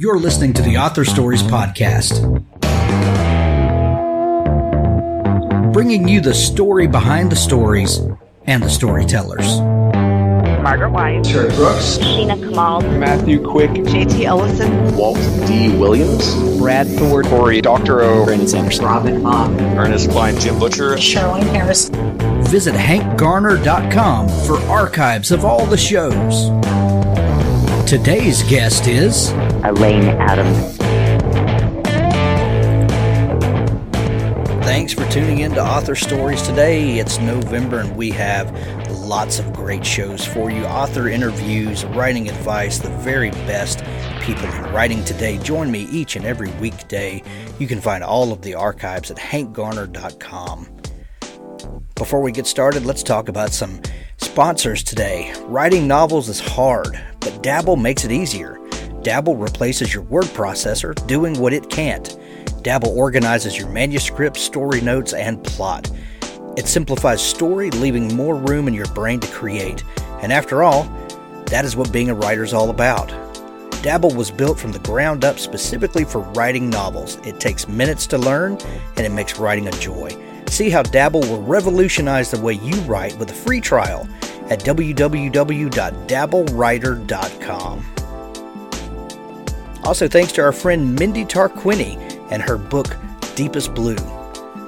You're listening to the Author Stories Podcast, bringing you the story behind the stories and the storytellers. Margaret White, Terry Brooks, Sheena Kamal, Matthew Quick, J.T. Ellison, Walt D. Williams, Brad Thor, Corey Dr. O, Brandon Sanderson, Robin Mott, Ernest Klein, Jim Butcher, Charlene Harris. Visit hankgarner.com for archives of all the shows. Today's guest is Alane Adams. Thanks for tuning in to Author Stories today. It's November and we have lots of great shows for you. Author interviews, writing advice, the very best people in writing today. Join me each and every weekday. You can find all of the archives at hankgarner.com. Before we get started, let's talk about some sponsors today. Writing novels is hard, but Dabble makes it easier. Dabble replaces your word processor, doing what it can't. Dabble organizes your manuscript, story notes, and plot. It simplifies story, leaving more room in your brain to create. And after all, that is what being a writer is all about. Dabble was built from the ground up specifically for writing novels. It takes minutes to learn, and it makes writing a joy. See how Dabble will revolutionize the way you write with a free trial at www.dabblewriter.com. Also, thanks to our friend Mindy Tarkana and her book, Deepest Blue.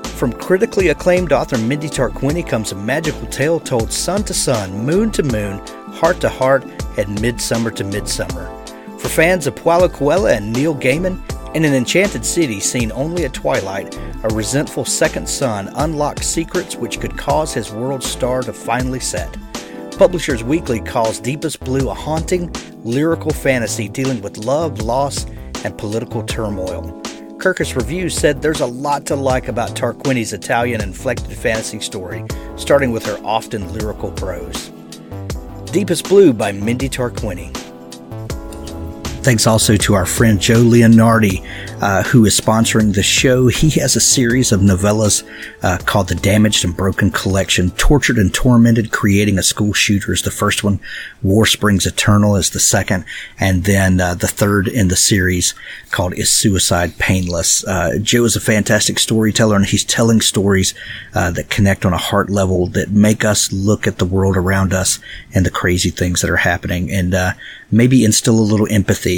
From critically acclaimed author Mindy Tarkana comes a magical tale told sun to sun, moon to moon, heart to heart, and midsummer to midsummer. For fans of Paulo Coelho and Neil Gaiman, in an enchanted city seen only at twilight, a resentful second son unlocks secrets which could cause his world's star to finally set. Publishers Weekly calls Deepest Blue a haunting, lyrical fantasy dealing with love, loss, and political turmoil. Circus Reviews said there's a lot to like about Tarquini's Italian-inflected fantasy story, starting with her often lyrical prose. Deepest Blue by Mindy Tarkana. Thanks also to our friend Joe Leonardi, who is sponsoring the show. He has a series of novellas called The Damaged and Broken Collection. Tortured and Tormented, Creating a School Shooter is the first one. War Springs Eternal is the second. And then the third in the series called Is Suicide Painless? Joe is a fantastic storyteller, and he's telling stories that connect on a heart level, that make us look at the world around us and the crazy things that are happening, and maybe instill a little empathy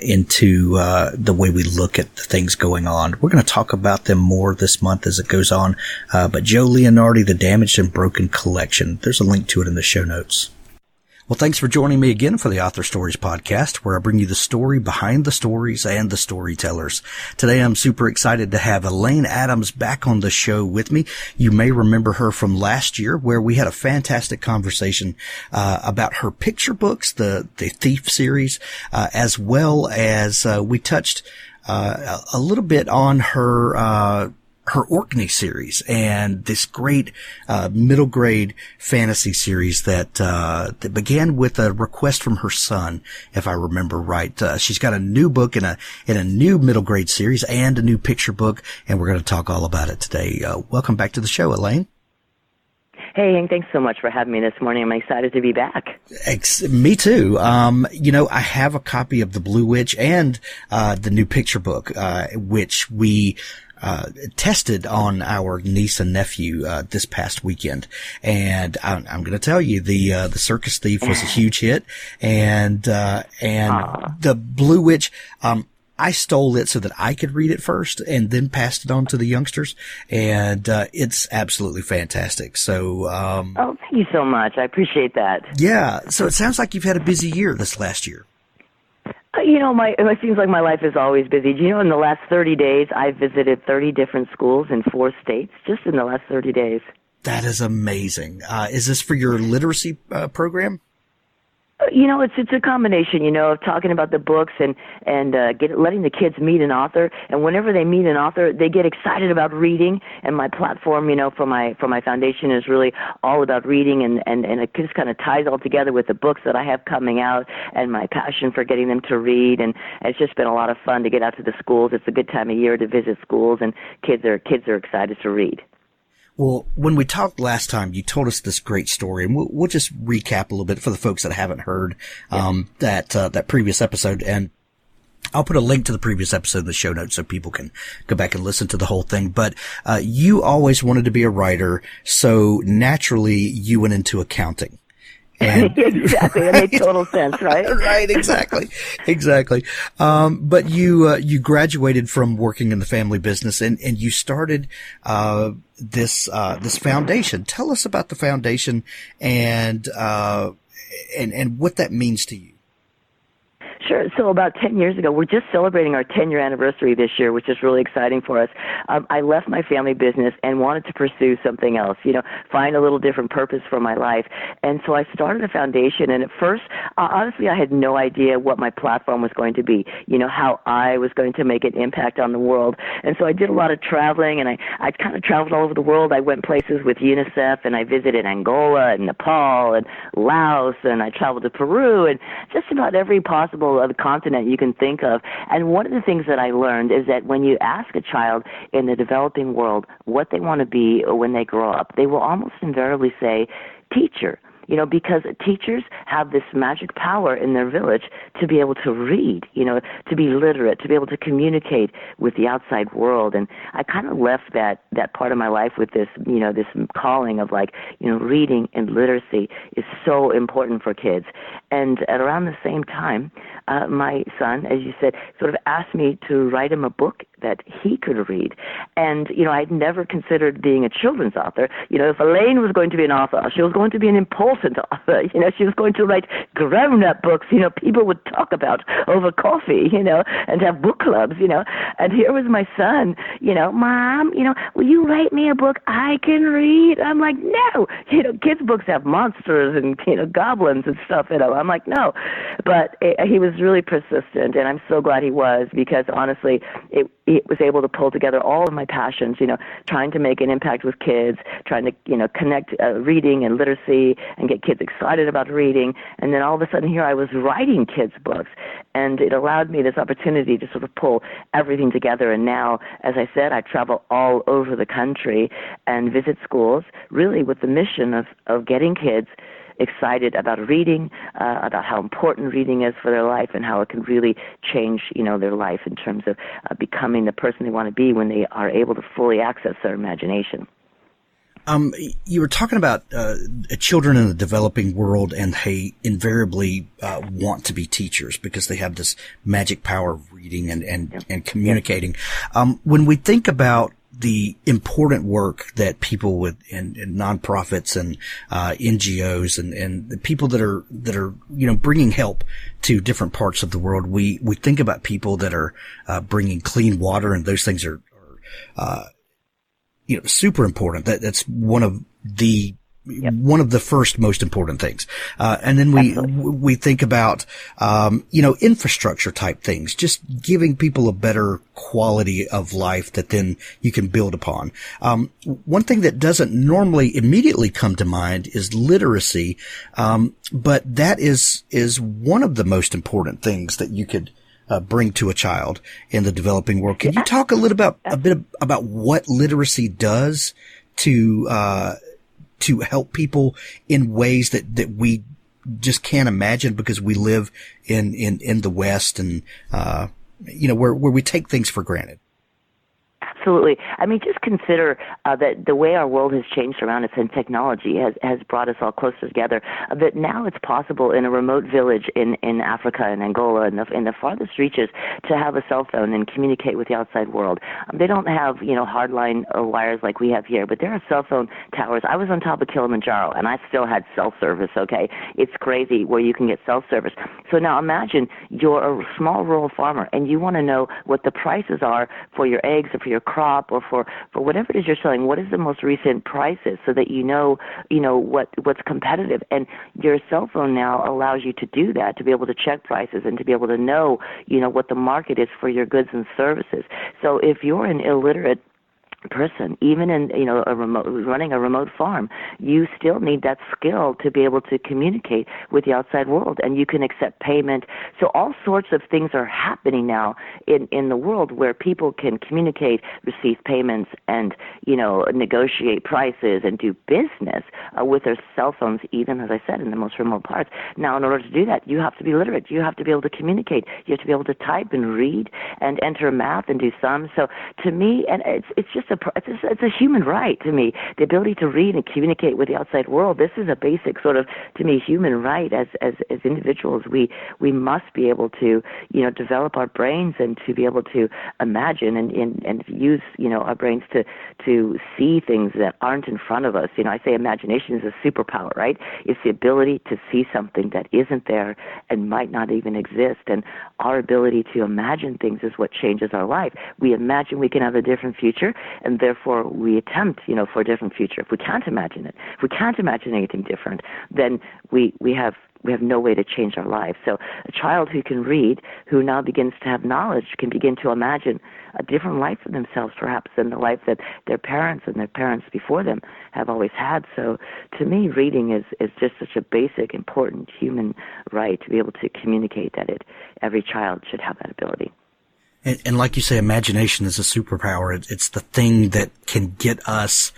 into the way we look at the things going on. We're going to talk about them more this month as it goes on. But Joe Leonardi, The Damaged and Broken Collection, there's a link to it in the show notes. Well, thanks for joining me again for the Author Stories Podcast, where I bring you the story behind the stories and the storytellers. Today, I'm super excited to have Alane Adams back on the show with me. You may remember her from last year, where we had a fantastic conversation about her picture books, the Thief series, as well as we touched a little bit on her Orkney series and this great middle grade fantasy series that began with a request from her son, if I remember right. She's got a new book in a new middle grade series and a new picture book, and we're going to talk all about it today. Welcome back to the show, Alane. Hey, Hank, thanks so much for having me this morning. I'm excited to be back. Me too. I have a copy of The Blue Witch and the new picture book, which we tested on our niece and nephew this past weekend, and I'm going to tell you the Circus Thief was a huge hit, and the Blue Witch. I stole it so that I could read it first and then passed it on to the youngsters, and it's absolutely fantastic. So, oh, thank you so much. I appreciate that. Yeah. So it sounds like you've had a busy year this last year. It seems like my life is always busy. In the last 30 days, I've visited 30 different schools in 4 states, just in the last 30 days. That is amazing. Is this for your literacy program? It's a combination, of talking about the books and letting the kids meet an author. And whenever they meet an author, they get excited about reading. And my platform, for my foundation is really all about reading, and it just kind of ties all together with the books that I have coming out and my passion for getting them to read. And it's just been a lot of fun to get out to the schools. It's a good time of year to visit schools, and kids are excited to read. Well, when we talked last time, you told us this great story, and we'll just recap a little bit for the folks that haven't heard that previous episode. And I'll put a link to the previous episode in the show notes so people can go back and listen to the whole thing. But you always wanted to be a writer, so naturally you went into accounting. And, exactly. That made total sense, right? Right, exactly. But you graduated from working in the family business and you started, this foundation. Tell us about the foundation and what that means to you. Sure. So about 10 years ago, we're just celebrating our 10-year anniversary this year, which is really exciting for us. I left my family business and wanted to pursue something else, find a little different purpose for my life. And so I started a foundation. And at first, honestly, I had no idea what my platform was going to be, how I was going to make an impact on the world. And so I did a lot of traveling, and I kind of traveled all over the world. I went places with UNICEF, and I visited Angola and Nepal and Laos, and I traveled to Peru and just about every possible other continent you can think of. And one of the things that I learned is that when you ask a child in the developing world what they want to be when they grow up, they will almost invariably say, teacher. Because teachers have this magic power in their village to be able to read, to be literate, to be able to communicate with the outside world. And I kind of left that part of my life with this, this calling of reading and literacy is so important for kids. And at around the same time, my son, as you said, sort of asked me to write him a book that he could read. And, I'd never considered being a children's author. If Alane was going to be an author, she was going to be an important author. She was going to write grown-up books, people would talk about over coffee, and have book clubs, And here was my son, Mom, will you write me a book I can read? I'm like, no. Kids' books have monsters and, goblins and stuff, I'm like, no. But he was really persistent, and I'm so glad he was, because honestly, it was able to pull together all of my passions, trying to make an impact with kids, trying to, connect reading and literacy and get kids excited about reading. And then all of a sudden here I was writing kids' books, and it allowed me this opportunity to sort of pull everything together. And now, as I said, I travel all over the country and visit schools, really with the mission of getting kids excited about reading, about how important reading is for their life and how it can really change, their life in terms of becoming the person they want to be when they are able to fully access their imagination. You were talking about children in the developing world, and they invariably want to be teachers because they have this magic power of reading and communicating. When we think about the important work that people with and nonprofits and NGOs and the people that are bringing help to different parts of the world, we think about people that are bringing clean water, and those things are super important. That's one of the first most important things. And then we think about, infrastructure type things, just giving people a better quality of life that then you can build upon. One thing that doesn't normally immediately come to mind is literacy. But that is one of the most important things that you could bring to a child in the developing world. Can you talk a bit about what literacy does to help people in ways that we just can't imagine because we live in the West and, where we take things for granted? Absolutely. I mean, just consider that the way our world has changed around us, and technology has brought us all closer together, that now it's possible in a remote village in Africa and Angola and in the farthest reaches to have a cell phone and communicate with the outside world. They don't have, hardline wires like we have here, but there are cell phone towers. I was on top of Kilimanjaro, and I still had cell service, okay? It's crazy where you can get cell service. So now imagine you're a small rural farmer, and you want to know what the prices are for your eggs or for your crop or for whatever it is you're selling. What is the most recent prices so that you know what's competitive? And your cell phone now allows you to do that, to be able to check prices and to be able to know what the market is for your goods and services. So if you're an illiterate person, even in running a remote farm, you still need that skill to be able to communicate with the outside world, and you can accept payment. So all sorts of things are happening now in the world where people can communicate, receive payments, and negotiate prices and do business with their cell phones, even, as I said, in the most remote parts. Now, in order to do that, you have to be literate. You have to be able to communicate. You have to be able to type and read and enter math and do sums. So to me, and it's just it's a human right to me, the ability to read and communicate with the outside world. This is a basic sort of, to me, human right as individuals. We must be able to develop our brains and to be able to imagine and use our brains to see things that aren't in front of us. I say imagination is a superpower, right? It's the ability to see something that isn't there and might not even exist. And our ability to imagine things is what changes our life. We imagine we can have a different future, and therefore we attempt, for a different future. If we can't imagine it, if we can't imagine anything different, then we have no way to change our lives. So a child who can read, who now begins to have knowledge, can begin to imagine a different life for themselves, perhaps, than the life that their parents and their parents before them have always had. So to me, reading is just such a basic, important human right to be able to communicate that every child should have that ability. And like you say, imagination is a superpower. It's the thing that can get us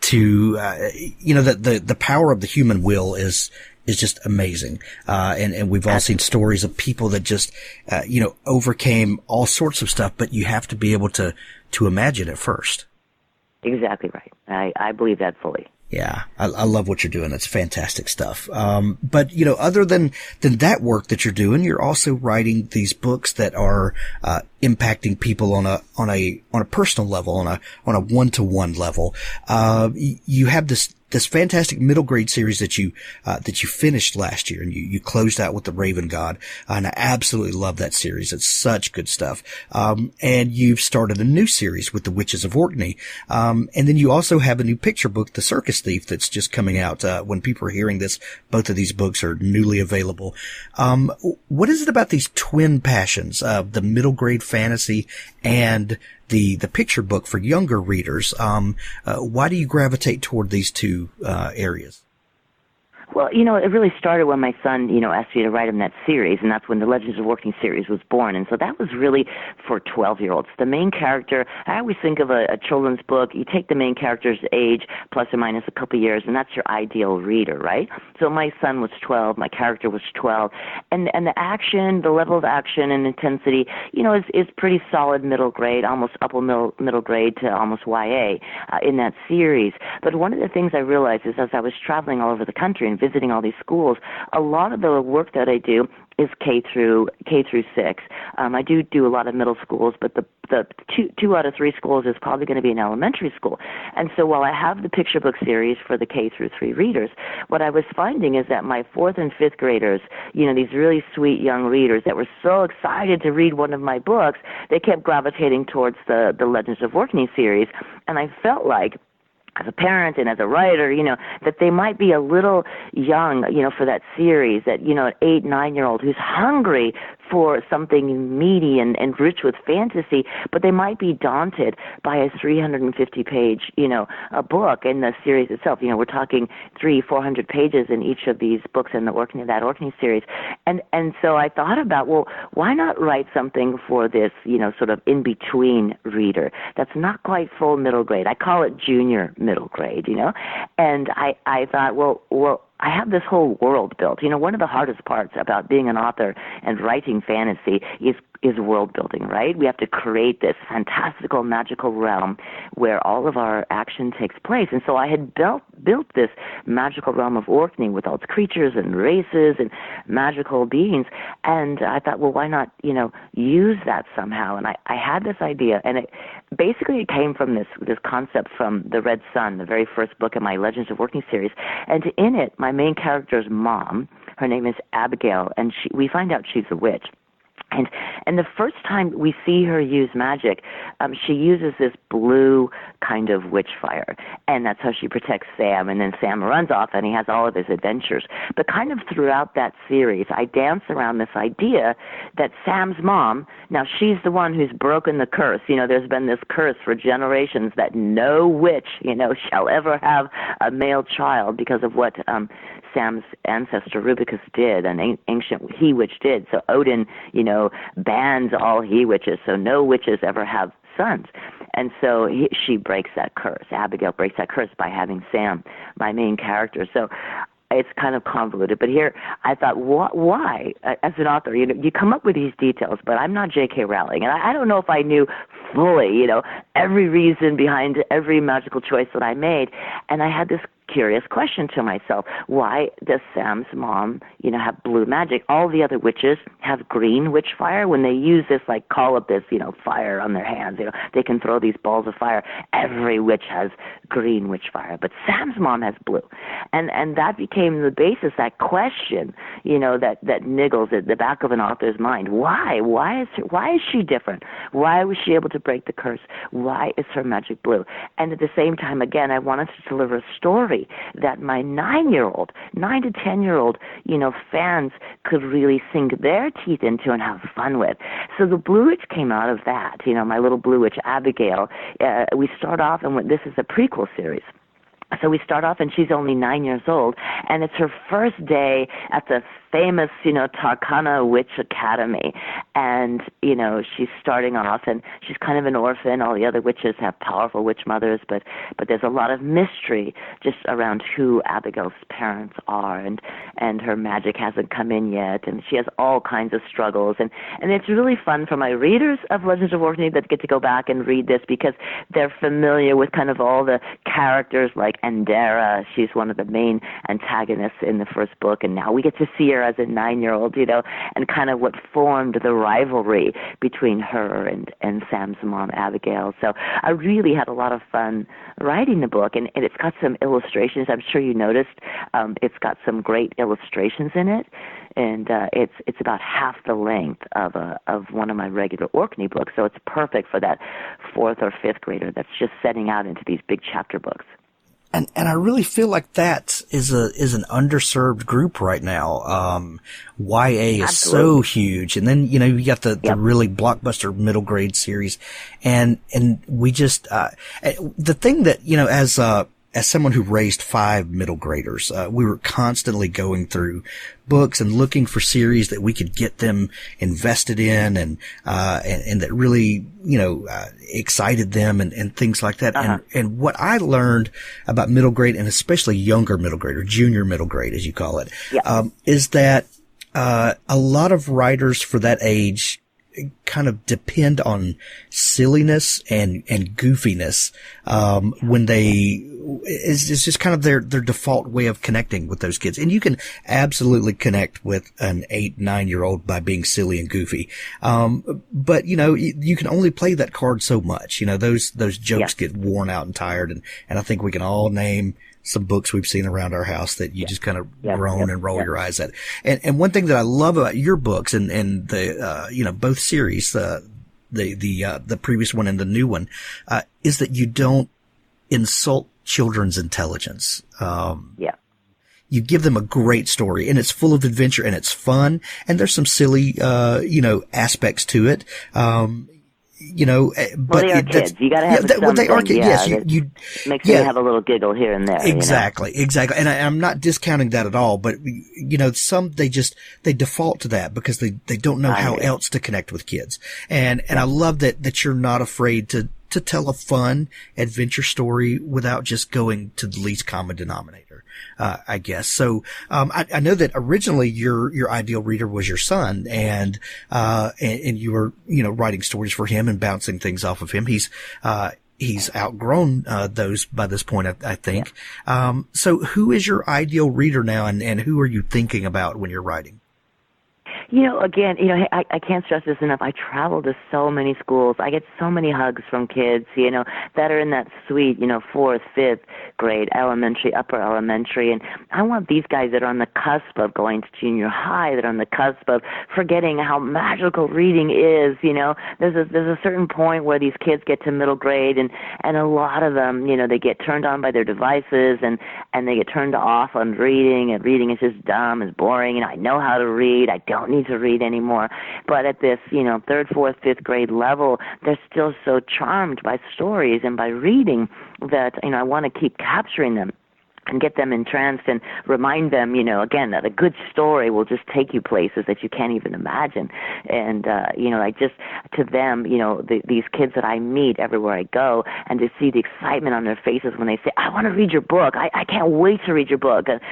to the power of the human will is just amazing. And we've all seen stories of people that just overcame all sorts of stuff, but you have to be able to imagine it first. Exactly right. I believe that fully. Yeah, I love what you're doing. It's fantastic stuff. But other than that work that you're doing, you're also writing these books that are impacting people on a personal level, on a one-to-one level. You have this fantastic middle grade series that you finished last year, and you closed out with the Raven God, and I absolutely love that series. It's such good stuff. And you've started a new series with the Witches of Orkney. And then you also have a new picture book, The Circus Thief, that's just coming out. When people are hearing this, both of these books are newly available. What is it about these twin passions, the middle grade fantasy and the picture book for younger readers? Why do you gravitate toward these two areas? Well, it really started when my son, asked me to write him that series, and that's when the Legends of Orkney series was born. And so that was really for 12-year-olds. The main character, I always think of a children's book, you take the main character's age plus or minus a couple years, and that's your ideal reader, right? So my son was 12, my character was 12, and the action, the level of action and intensity, is pretty solid middle grade, almost upper middle grade to almost YA in that series. But one of the things I realized is as I was traveling all over the country and visiting all these schools, a lot of the work that I do is K through 6. I do a lot of middle schools, but the two out of 3 schools is probably going to be an elementary school. And so while I have the picture book series for the K through 3 readers, what I was finding is that my 4th and 5th graders, these really sweet young readers that were so excited to read one of my books, they kept gravitating towards the Legends of Orkney series, and I felt like, as a parent and as a writer, that they might be a little young, for that series, that, an 8, 9-year-old who's hungry for something meaty and rich with fantasy, but they might be daunted by a 350-page, a book in the series itself. We're talking 300-400 pages in each of these books in that Orkney series. And so I thought about, well, why not write something for this, sort of in-between reader that's not quite full middle grade. I call it junior middle grade, And I thought, well, I have this whole world built. One of the hardest parts about being an author and writing fantasy is world building, right? We have to create this fantastical, magical realm where all of our action takes place. And so I had built this magical realm of Orkney with all its creatures and races and magical beings. And I thought, well, why not, use that somehow? And I had this idea, and it came from this concept from The Red Sun, the very first book in my Legends of Orkney series. And in it, my main character's mom, her name is Abigail, and we find out she's a witch. And the first time we see her use magic, she uses this blue kind of witch fire, and that's how she protects Sam. And then Sam runs off, and he has all of his adventures. But kind of throughout that series, I dance around this idea that Sam's mom, now she's the one who's broken the curse. You know, there's been this curse for generations that no witch, you know, shall ever have a male child because of what Sam's ancestor Rubicus did, an ancient he-witch did. So Odin, you know, bans all he-witches, so no witches ever have sons. And so she breaks that curse. Abigail breaks that curse by having Sam, my main character. So it's kind of convoluted. But here I thought, why? As an author, you know, you come up with these details, but I'm not J.K. Rowling. And I don't know if I knew fully, you know, every reason behind every magical choice that I made. And I had this curious question to myself. Why does Sam's mom, you know, have blue magic? All the other witches have green witch fire. When they use this, like, call up this, you know, fire on their hands, you know, they can throw these balls of fire. Every witch has green witch fire, but Sam's mom has blue. And that became the basis, that question, you know, that niggles at the back of an author's mind. Why? Why is she different? Why was she able to break the curse? Why is her magic blue? And at the same time, again, I wanted to deliver a story that my 9 to 10-year-old, you know, fans could really sink their teeth into and have fun with. So the Blue Witch came out of that, you know, my little Blue Witch, Abigail. We start off, and this is a prequel series. So we start off, and she's only 9 years old, and it's her first day at the famous, you know, Tarkana Witch Academy. And, you know, she's starting off, and she's kind of an orphan. All the other witches have powerful witch mothers, but there's a lot of mystery just around who Abigail's parents are, and her magic hasn't come in yet, and she has all kinds of struggles. And it's really fun for my readers of Legends of Orkney that get to go back and read this because they're familiar with kind of all the characters like Endera. She's one of the main antagonists in the first book, and now we get to see her as a 9-year-old, you know, and kind of what formed the rivalry between her and Sam's mom, Abigail. So I really had a lot of fun writing the book, and it's got some illustrations. I'm sure you noticed it's got some great illustrations in it, and it's about half the length of one of my regular Orkney books, so it's perfect for that 4th or 5th grader that's just setting out into these big chapter books. And I really feel like that is an underserved group right now. YA is so huge. And then, you know, you got the really blockbuster middle grade series. And we just, the thing that, you know, as someone who raised 5 middle graders, we were constantly going through books and looking for series that we could get them invested in and that really, you know, excited them and things like that. Uh-huh. And what I learned about middle grade, and especially younger middle grade or junior middle grade, as you call it, is that, a lot of writers for that age kind of depend on silliness and goofiness, when it's just kind of their default way of connecting with those kids. And you can absolutely connect with an 8-9-year-old by being silly and goofy. But you know, you can only play that card so much. You know, those jokes get worn out and tired. And I think we can all name some books we've seen around our house that you just kind of groan and roll your eyes at. And one thing that I love about your books and the, you know, both series, the previous one and the new one, is that you don't insult children's intelligence. You give them a great story, and it's full of adventure, and it's fun, and there's some silly, you know, aspects to it. You know, but they are kids. You got to have something. Well, they are kids. Yes, you makes me have a little giggle here and there. Exactly, you know? exactly. And I'm not discounting that at all. But you know, some they default to that because they don't know how else to connect with kids. And I love that you're not afraid to tell a fun adventure story without just going to the least common denominator, I guess. So, I know that originally your ideal reader was your son and you were, you know, writing stories for him and bouncing things off of him. He's outgrown, those by this point, I think. So who is your ideal reader now and who are you thinking about when you're writing? Again, I can't stress this enough. I travel to so many schools. I get so many hugs from kids, that are in that sweet, 4th, 5th grade, elementary, upper elementary. And I want these guys that are on the cusp of going to junior high, that are on the cusp of forgetting how magical reading is, There's a certain point where these kids get to middle grade, and a lot of them, they get turned on by their devices, and they get turned off on reading, and reading is just dumb, it's boring, I know how to read, I don't need to read anymore. But at this, 3rd, 4th, 5th grade level, they're still so charmed by stories and by reading that, I want to keep capturing them and get them entranced and remind them, again, that a good story will just take you places that you can't even imagine. And, I just, to them, these kids that I meet everywhere I go, and to see the excitement on their faces when they say, I want to read your book. I can't wait to read your book. That's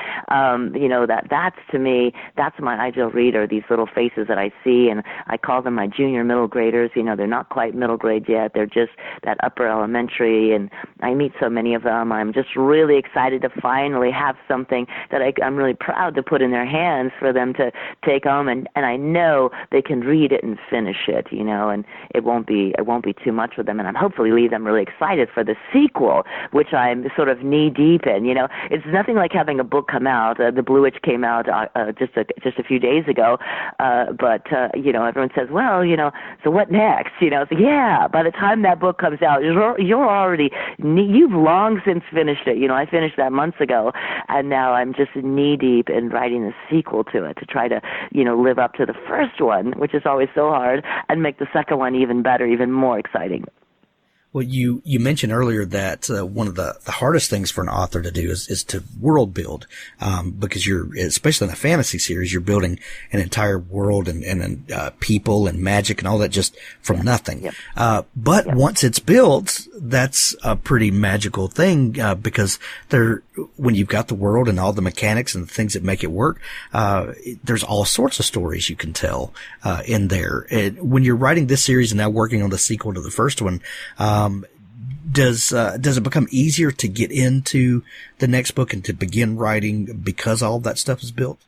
to me, that's my ideal reader, these little faces that I see, and I call them my junior middle graders. They're not quite middle grade yet. They're just that upper elementary, and I meet so many of them. I'm just really excited to finally have something that I'm really proud to put in their hands for them to take home, and I know they can read it and finish it, and it won't be too much for them, and I'm hopefully leave them really excited for the sequel, which I'm sort of knee deep in. It's nothing like having a book come out. The Blue Witch came out just a few days ago, but everyone says, well, so what next? So yeah, by the time that book comes out, you're already you've long since finished it. I finished that months ago, and now I'm just knee deep in writing a sequel to it to try to live up to the first one, which is always so hard, and make the second one even better, even more exciting. Well, you mentioned earlier that one of the hardest things for an author to do is to world build, because you're, especially in a fantasy series, you're building an entire world and people and magic and all that just from nothing. Yep. But once it's built, that's a pretty magical thing, because when you've got the world and all the mechanics and the things that make it work, there's all sorts of stories you can tell in there. When you're writing this series and now working on the sequel to the first one, does it become easier to get into the next book and to begin writing because all that stuff is built?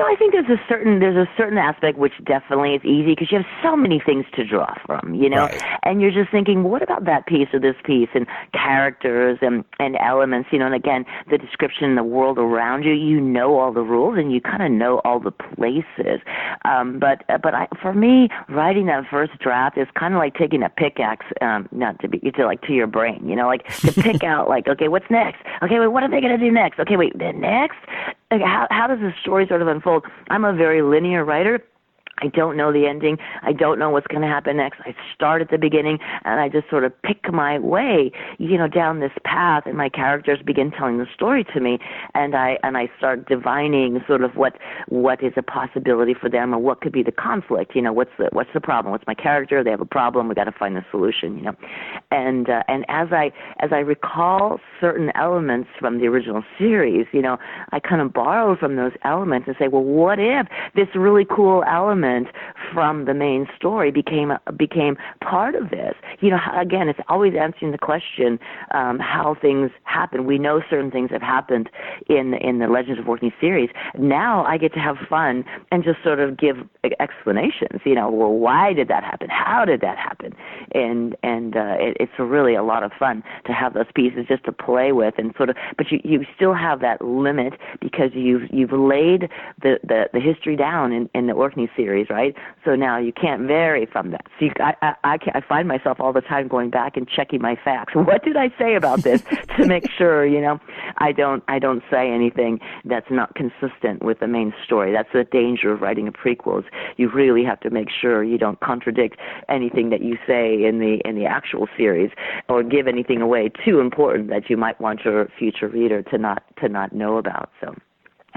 I think there's a certain aspect which definitely is easy because you have so many things to draw from, Right. And you're just thinking, what about that piece or this piece, and characters and elements, and again, the description, the world around you, all the rules and you kind of know all the places. But for me, writing that first draft is kind of like taking a pickaxe, to your brain, like to pick out, like, okay, what's next? Okay, wait, what are they going to do next? Okay, wait, then next? Like, how does the story sort of unfold? I'm a very linear writer. I don't know the ending. I don't know what's going to happen next. I start at the beginning, and I just sort of pick my way, down this path, and my characters begin telling the story to me, and I start divining sort of what is a possibility for them, or what could be the conflict. What's the problem? What's my character? They have a problem. We got to find the solution. And as I recall certain elements from the original series, I kind of borrow from those elements and say, well, what if this really cool element from the main story became part of this? Again, it's always answering the question, how things happen. We know certain things have happened in the Legends of Orkney series. Now I get to have fun and just sort of give explanations. Well, why did that happen? How did that happen? And it's really a lot of fun to have those pieces just to play with, and sort of. But you still have that limit because you've laid the history down in the Orkney series, right? So now you can't vary from that. So I find myself all the time going back and checking my facts. What did I say about this to make sure, I don't say anything that's not consistent with the main story. That's the danger of writing a prequel. Is you really have to make sure you don't contradict anything that you say in the actual series, or give anything away too important that you might want your future reader to not know about. So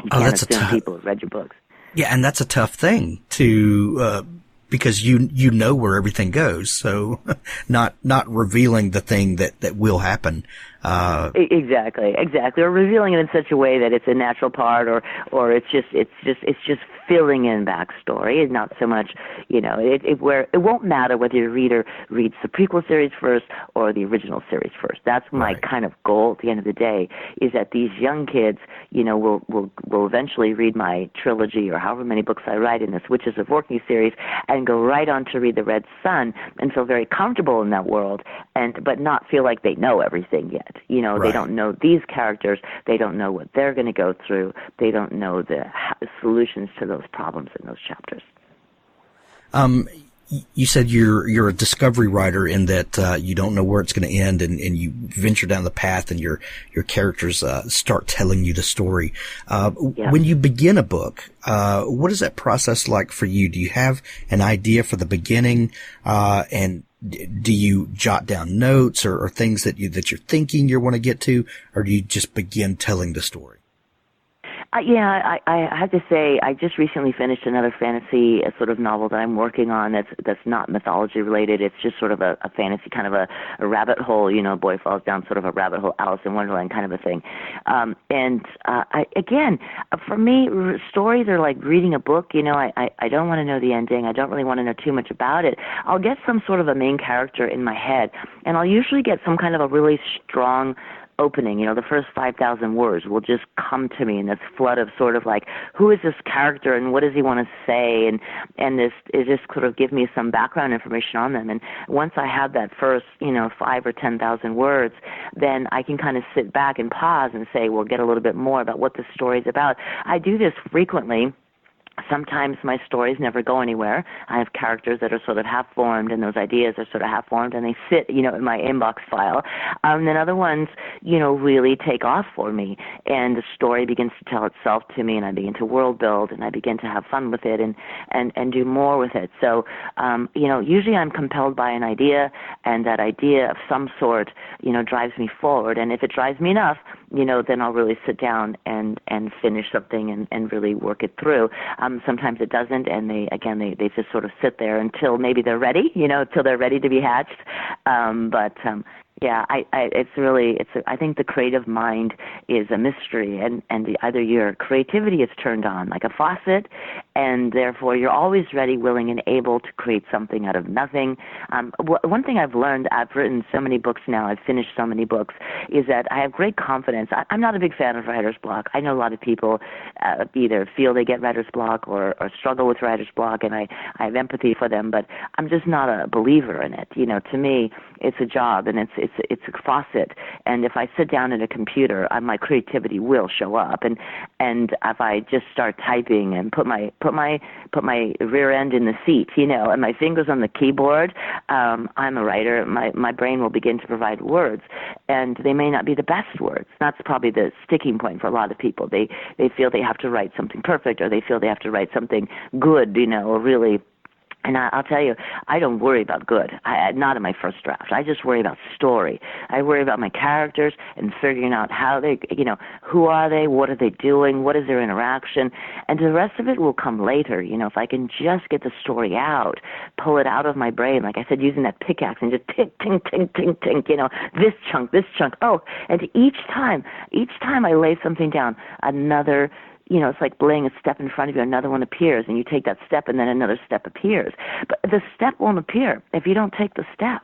you can't assume people have read your books. Yeah, and that's a tough thing to because you know where everything goes. So not revealing the thing that will happen. Exactly. Or revealing it in such a way that it's a natural part, or it's just filling in backstory, and not so much, where it won't matter whether your reader reads the prequel series first or the original series first. That's my kind of goal at the end of the day, is that these young kids, will eventually read my trilogy or however many books I write in this Witches of Orkney series, and go right on to read the Red Sun and feel very comfortable in that world, but not feel like they know everything yet. They don't know these characters. They don't know what they're going to go through. They don't know the solutions to those problems in those chapters. You said you're a discovery writer, in that you don't know where it's going to end, and you venture down the path, and your characters start telling you the story. When you begin a book, what is that process like for you? Do you have an idea for the beginning, and do you jot down notes or things that you're thinking you want to get to, or do you just begin telling the story? I have to say, I just recently finished another fantasy sort of novel that I'm working on that's not mythology related. It's just sort of a fantasy, kind of a rabbit hole, boy falls down sort of a rabbit hole, Alice in Wonderland kind of a thing. For me, stories are like reading a book. I don't want to know the ending. I don't really want to know too much about it. I'll get some sort of a main character in my head, and I'll usually get some kind of a really strong opening. The first 5,000 words will just come to me in this flood of sort of like, who is this character and what does he want to say, and this it just sort of give me some background information on them. And once I have that first 5 or 10,000 words, then I can kind of sit back and pause and say, well, get a little bit more about what the story is about. I do this frequently. Sometimes my stories never go anywhere. I have characters that are sort of half-formed, and those ideas are sort of half-formed, and they sit, in my inbox file. Then other ones, really take off for me, and the story begins to tell itself to me, and I begin to world build, and I begin to have fun with it and do more with it. So, usually I'm compelled by an idea, and that idea of some sort, drives me forward. And if it drives me enough, then I'll really sit down and finish something and really work it through. Sometimes it doesn't, and they just sort of sit there until maybe they're ready, till they're ready to be hatched. I think the creative mind is a mystery, and either your creativity is turned on like a faucet, and therefore you're always ready, willing, and able to create something out of nothing. One thing I've learned, I've written so many books now, I've finished so many books, is that I have great confidence. I'm not a big fan of writer's block. I know a lot of people either feel they get writer's block or struggle with writer's block, and I have empathy for them, but I'm just not a believer in it. To me, it's a job, and it's a faucet, and if I sit down at a computer, my creativity will show up, and if I just start typing and put my rear end in the seat, and my fingers on the keyboard, I'm a writer. My brain will begin to provide words, and they may not be the best words. That's probably the sticking point for a lot of people. They feel they have to write something perfect, or they feel they have to write something good, or really. And I'll tell you, I don't worry about good. Not in my first draft. I just worry about story. I worry about my characters and figuring out how they, who are they, what are they doing, what is their interaction, and the rest of it will come later. If I can just get the story out, pull it out of my brain, like I said, using that pickaxe and just tink, tink, tink, tink, tink, this chunk. Oh, and each time I lay something down, another. It's like laying a step in front of you, another one appears, and you take that step, and then another step appears. But the step won't appear if you don't take the step.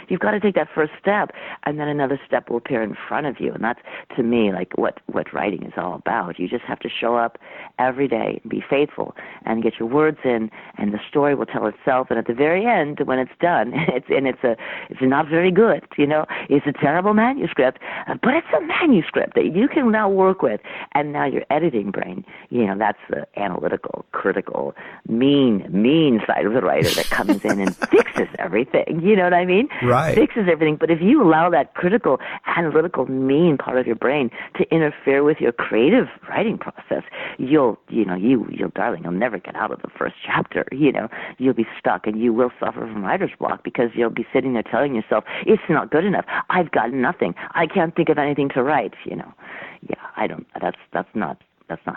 You've got to take that first step, and then another step will appear in front of you. And that's, to me, like what writing is all about. You just have to show up every day, be faithful, and get your words in, and the story will tell itself. And at the very end, when it's done, it's not very good. It's a terrible manuscript, but it's a manuscript that you can now work with, and now you're editing brain. That's the analytical, critical, mean side of the writer that comes in and fixes everything. You know what I mean? Right. Fixes everything. But if you allow that critical, analytical, mean part of your brain to interfere with your creative writing process, you'll darling, you'll never get out of the first chapter. You'll be stuck, and you will suffer from writer's block because you'll be sitting there telling yourself, it's not good enough. I've got nothing. I can't think of anything to write. Yeah, I don't. That's not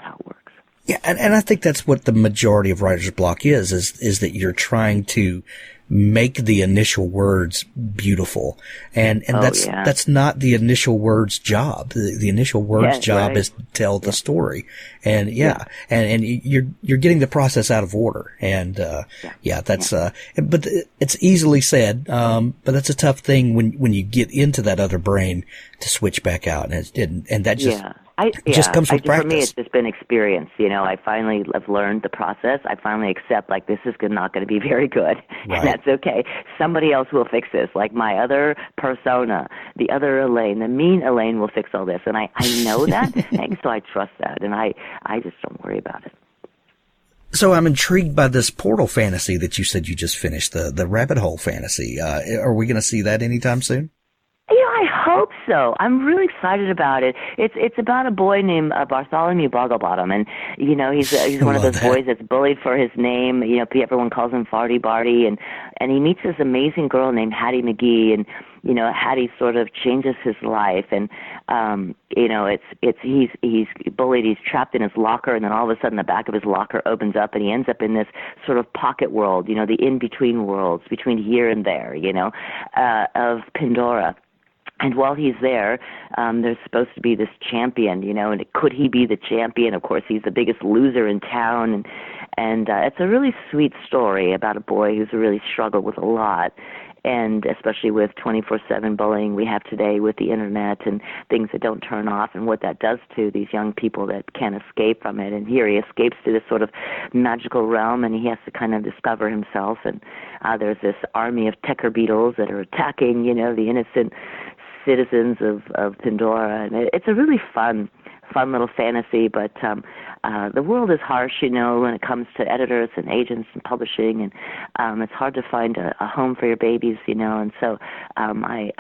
how it works. Yeah, and I think that's what the majority of writer's block is that you're trying to make the initial words beautiful. And that's not the initial word's job. The initial word's job is to tell the story. And and you're getting the process out of order. And, but it's easily said. But that's a tough thing when you get into that other brain to switch back out. And that just comes with practice. For me, it's just been experience. I finally have learned the process. I finally accept, like, this is not going to be very good. Right. And that's okay. Somebody else will fix this. Like my other persona, the other Alane, the mean Alane will fix all this. And I know that, and so I trust that. And I just don't worry about it. So I'm intrigued by this portal fantasy that you said you just finished, the rabbit hole fantasy. Are we going to see that anytime soon? I hope so. I'm really excited about it. It's about a boy named Bartholomew Bogglebottom, and he's one of those boys that's bullied for his name. Everyone calls him Farty Barty, and he meets this amazing girl named Hattie McGee, and Hattie sort of changes his life, and he's bullied. He's trapped in his locker, and then all of a sudden the back of his locker opens up, and he ends up in this sort of pocket world, the in-between worlds, between here and there, of Pandora. And while he's there, there's supposed to be this champion, and could he be the champion? Of course, he's the biggest loser in town, and it's a really sweet story about a boy who's really struggled with a lot, and especially with 24/7 bullying we have today with the internet and things that don't turn off, and what that does to these young people that can't escape from it. And here he escapes to this sort of magical realm, and he has to kind of discover himself. And there's this army of tecker beetles that are attacking, the innocent citizens of Pandora, and it's a really fun little fantasy, but the world is harsh, when it comes to editors and agents and publishing, and it's hard to find a home for your babies, and so I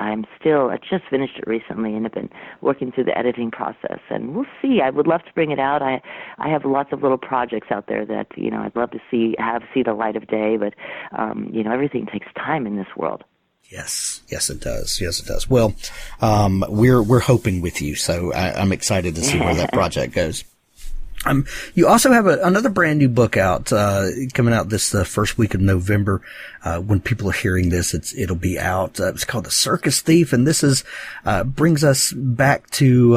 just finished it recently, and have been working through the editing process, and we'll see. I would love to bring it out. I have lots of little projects out there that, I'd love to see the light of day, but, everything takes time in this world. Yes, it does. Yes, it does. Well, we're hoping with you, so I'm excited to see where that project goes. You also have another brand new book out, coming out this first week of November. When people are hearing this, it'll be out. It's called The Circus Thief, and this brings us back to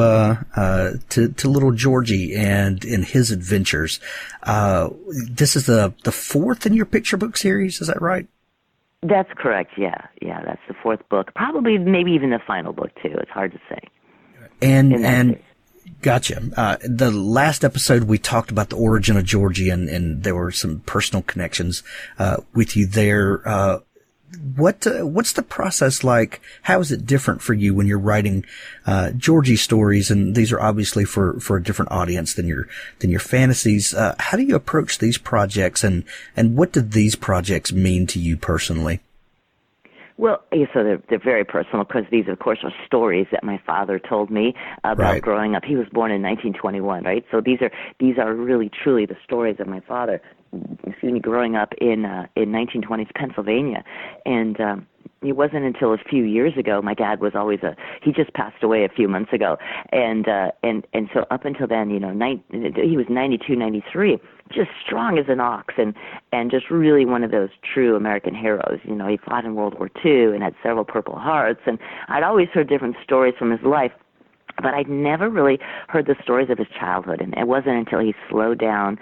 little Georgie and in his adventures. This is the fourth in your picture book series. Is that right? That's correct. Yeah, that's the fourth book. Probably, maybe even the final book too. It's hard to say. And gotcha. The last episode we talked about the origin of Georgie, and there were some personal connections with you there. What's the process like? How is it different for you when you're writing Georgie stories? And these are obviously for a different audience than your fantasies. How do you approach these projects, and what do these projects mean to you personally? Well, so they're very personal, because these, of course, are stories that my father told me about growing up. He was born in 1921, right? So these are really, truly the stories of my father. Growing up in 1920s Pennsylvania, and it wasn't until a few years ago. My dad was always he just passed away a few months ago, and so up until then, he was 92, 93, just strong as an ox, and just really one of those true American heroes. He fought in World War II and had several Purple Hearts, and I'd always heard different stories from his life. But I'd never really heard the stories of his childhood, and it wasn't until he slowed down.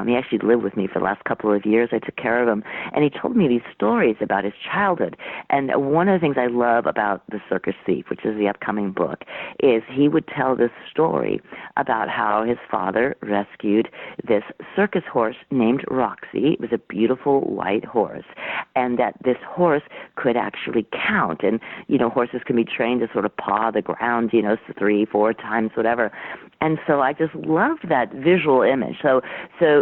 He actually lived with me for the last couple of years. I took care of him, and he told me these stories about his childhood. And one of the things I love about The Circus Thief, which is the upcoming book, is he would tell this story about how his father rescued this circus horse named Roxy. It was a beautiful white horse, and that this horse could actually count. And, horses can be trained to sort of paw the ground, 3-4 times, whatever. And so I just loved that visual image. So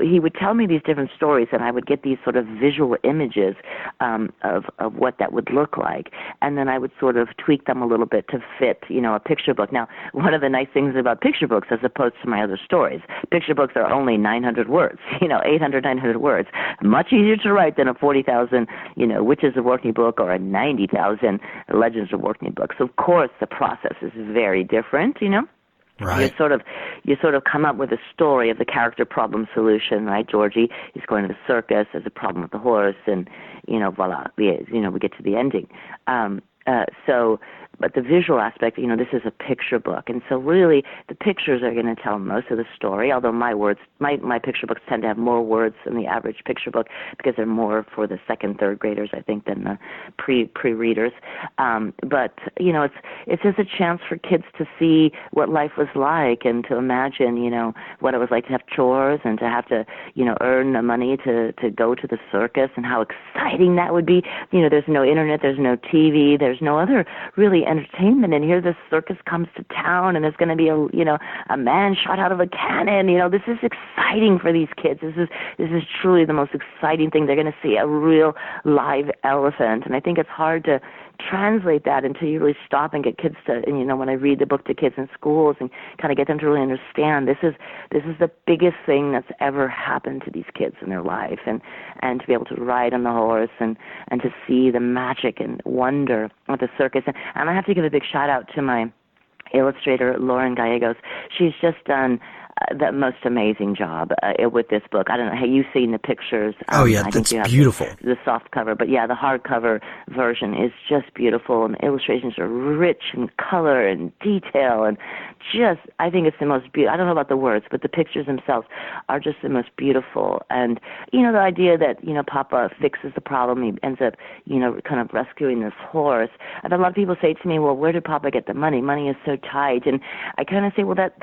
he would tell me these different stories, and I would get these sort of visual images of what that would look like. And then I would sort of tweak them a little bit to fit, a picture book. Now, one of the nice things about picture books, as opposed to my other stories, picture books are only 900 words, 800, 900 words. Much easier to write than a 40,000, Witches of Orkney book or a 90,000 Legends of Orkney book. So, of course, the process is very different, Right. You sort of come up with a story of the character problem solution, right? Georgie is going to the circus. There's a problem with the horse, and voila, we get to the ending. But the visual aspect, this is a picture book, and so really the pictures are going to tell most of the story. Although my picture books tend to have more words than the average picture book because they're more for the second, third graders, I think, than the pre-readers. But it's just a chance for kids to see what life was like and to imagine, what it was like to have chores and to have to, earn the money to go to the circus and how exciting that would be. There's no internet, there's no TV, there's no other really entertainment, and here this circus comes to town, and there's going to be a man shot out of a cannon. This is exciting for these kids. This is truly the most exciting thing. They're going to see a real live elephant, and I think it's hard to translate that until you really stop and get kids to, and when I read the book to kids in schools and kind of get them to really understand this is the biggest thing that's ever happened to these kids in their life, and to be able to ride on the horse and to see the magic and wonder of the circus. And I have to give a big shout out to my illustrator, Lauren Gallegos. She's just done the most amazing job with this book. I don't know. Have you seen the pictures? Oh, yeah, that's beautiful. The soft cover. But, yeah, the hardcover version is just beautiful, and the illustrations are rich in color and detail, and just, I think it's the most beautiful. I don't know about the words, but the pictures themselves are just the most beautiful. And, the idea that, Papa fixes the problem, he ends up, kind of rescuing this horse. And a lot of people say to me, well, where did Papa get the money? Money is so tight. And I kind of say, well, that's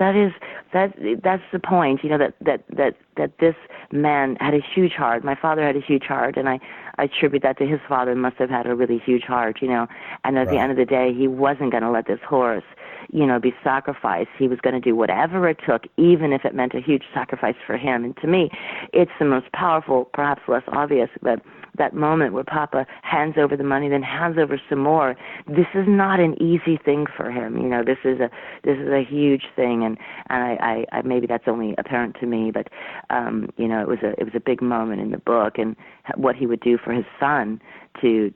the point, that this man had a huge heart. My father had a huge heart, and I attribute that to his father must have had a really huge heart, And at the end of the day, he wasn't going to let this horse, be sacrificed. He was going to do whatever it took, even if it meant a huge sacrifice for him. And to me, it's the most powerful, perhaps less obvious, but that moment where Papa hands over the money, then hands over some more. This is not an easy thing for him. This is a huge thing, and I maybe that's only apparent to me, but it was a big moment in the book, and what he would do for his son to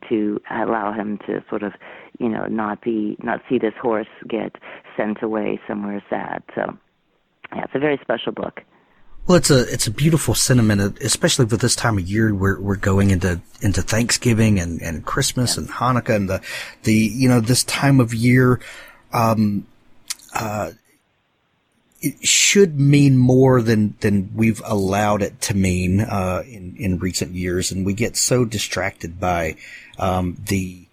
allow him to sort of not see this horse get sent away somewhere sad. So yeah, it's a very special book. Well, it's a beautiful sentiment, especially for this time of year. We're going into Thanksgiving and Christmas and Hanukkah and the this time of year. It should mean more than we've allowed it to mean in recent years, and we get so distracted by the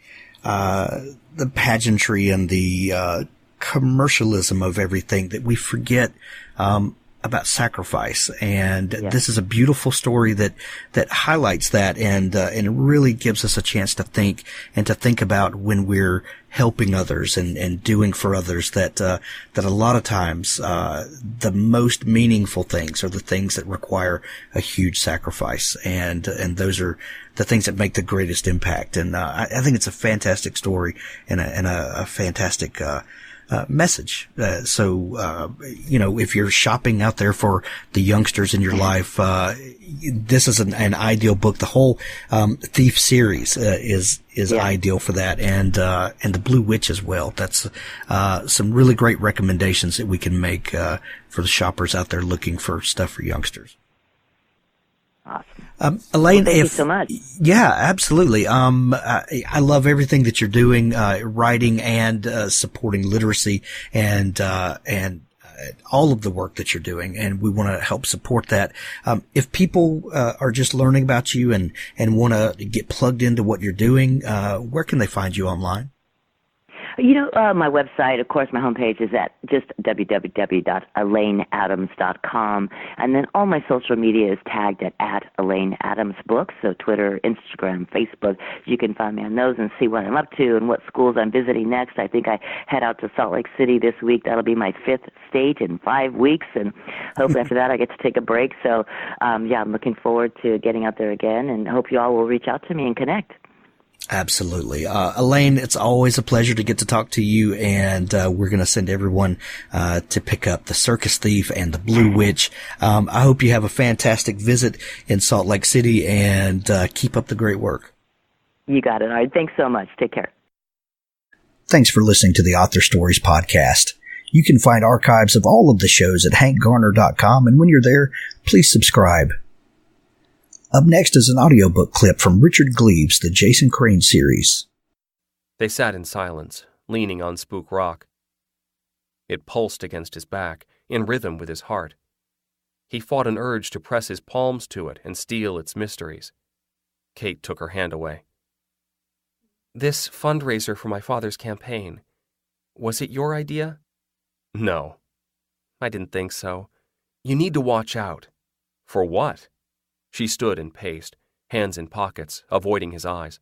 pageantry and the commercialism of everything that we forget about sacrifice. And this is a beautiful story that highlights that and really gives us a chance to think about when we're helping others and doing for others that a lot of times the most meaningful things are the things that require a huge sacrifice, and those are the things that make the greatest impact. And I think it's a fantastic story and a fantastic message. So if you're shopping out there for the youngsters in your life, this is an ideal book. The whole Thief series is ideal for that, and the Blue Witch as well. That's some really great recommendations that we can make for the shoppers out there looking for stuff for youngsters. Awesome. Alane, thank you so much. Yeah, absolutely. I love everything that you're doing, writing and supporting literacy and all of the work that you're doing, and we want to help support that. If people are just learning about you and want to get plugged into what you're doing, where can they find you online? My website, of course, my homepage is at just www.alaneadams.com. And then all my social media is tagged at Alane Adams Books. So Twitter, Instagram, Facebook, you can find me on those and see what I'm up to and what schools I'm visiting next. I think I head out to Salt Lake City this week. That'll be my 5th state in 5 weeks. And hopefully after that I get to take a break. So, I'm looking forward to getting out there again, and hope you all will reach out to me and connect. Absolutely. Alane, it's always a pleasure to get to talk to you, and we're going to send everyone to pick up The Circus Thief and The Blue Witch. I hope you have a fantastic visit in Salt Lake City, and keep up the great work. You got it. All right. Thanks so much. Take care. Thanks for listening to the Author Stories podcast. You can find archives of all of the shows at hankgarner.com, and when you're there, please subscribe. Up next is an audiobook clip from Richard Gleaves' The Jason Crane series. They sat in silence, leaning on Spook Rock. It pulsed against his back, in rhythm with his heart. He fought an urge to press his palms to it and steal its mysteries. Kate took her hand away. "This fundraiser for my father's campaign, was it your idea?" "No. I didn't think so. You need to watch out." "For what?" She stood and paced, hands in pockets, avoiding his eyes.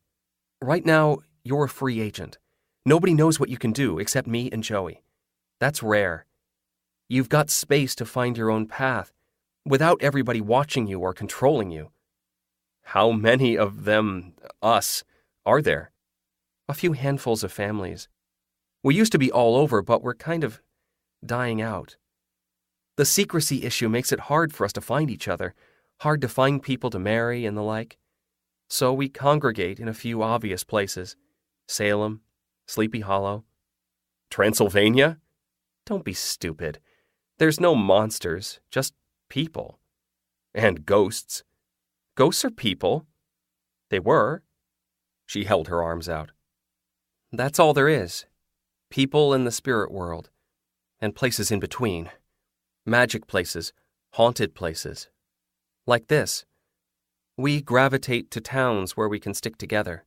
"Right now, you're a free agent. Nobody knows what you can do except me and Joey. That's rare. You've got space to find your own path, without everybody watching you or controlling you." "How many of them, us, are there?" "A few handfuls of families. We used to be all over, but we're kind of dying out. The secrecy issue makes it hard for us to find each other, hard to find people to marry and the like. So we congregate in a few obvious places. Salem, Sleepy Hollow." "Transylvania?" "Don't be stupid. There's no monsters, just people. And ghosts." "Ghosts are people." "They were." She held her arms out. "That's all there is. People in the spirit world. And places in between. Magic places, haunted places. Like this. We gravitate to towns where we can stick together."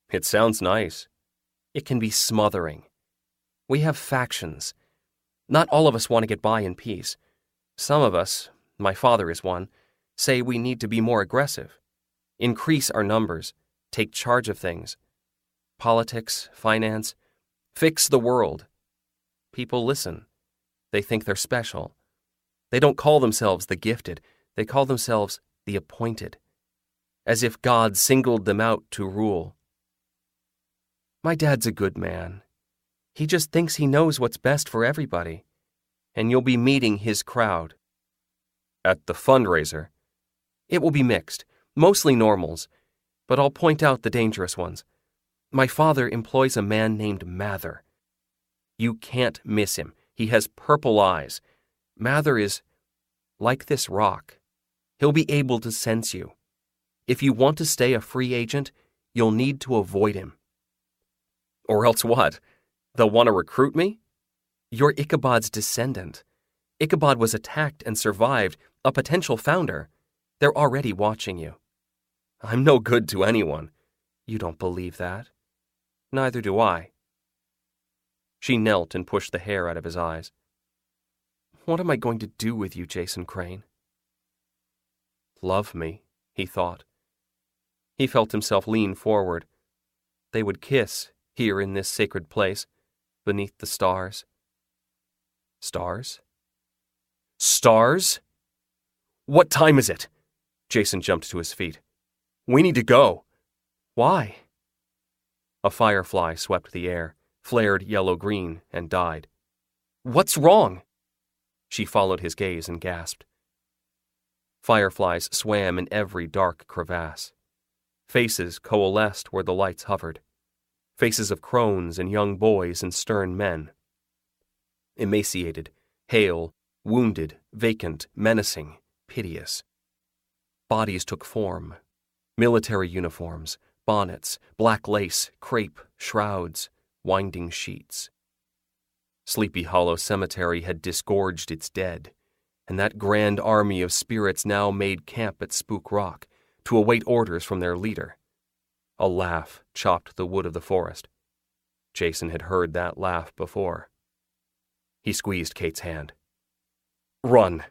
"It sounds nice." "It can be smothering. We have factions. Not all of us want to get by in peace. Some of us, my father is one, say we need to be more aggressive. Increase our numbers. Take charge of things. Politics, finance. Fix the world. People listen. They think they're special. They don't call themselves the gifted. They call themselves the appointed. As if God singled them out to rule. My dad's a good man. He just thinks he knows what's best for everybody. And you'll be meeting his crowd." "At the fundraiser?" "It will be mixed, mostly normals, but I'll point out the dangerous ones. My father employs a man named Mather. You can't miss him. He has purple eyes. Mather is like this rock. He'll be able to sense you. If you want to stay a free agent, you'll need to avoid him." "Or else what? They'll want to recruit me?" "You're Ichabod's descendant. Ichabod was attacked and survived, a potential founder. They're already watching you." "I'm no good to anyone." "You don't believe that." "Neither do I." She knelt and pushed the hair out of his eyes. "What am I going to do with you, Jason Crane?" "Love me," he thought. He felt himself lean forward. They would kiss, here in this sacred place, beneath the stars. Stars? Stars? "What time is it?" Jason jumped to his feet. "We need to go." "Why?" A firefly swept the air, flared yellow-green, and died. "What's wrong?" She followed his gaze and gasped. Fireflies swam in every dark crevasse. Faces coalesced where the lights hovered. Faces of crones and young boys and stern men. Emaciated, hale, wounded, vacant, menacing, piteous. Bodies took form. Military uniforms, bonnets, black lace, crepe, shrouds, winding sheets. Sleepy Hollow Cemetery had disgorged its dead, and that grand army of spirits now made camp at Spook Rock to await orders from their leader. A laugh chopped the wood of the forest. Jason had heard that laugh before. He squeezed Kate's hand. "Run,"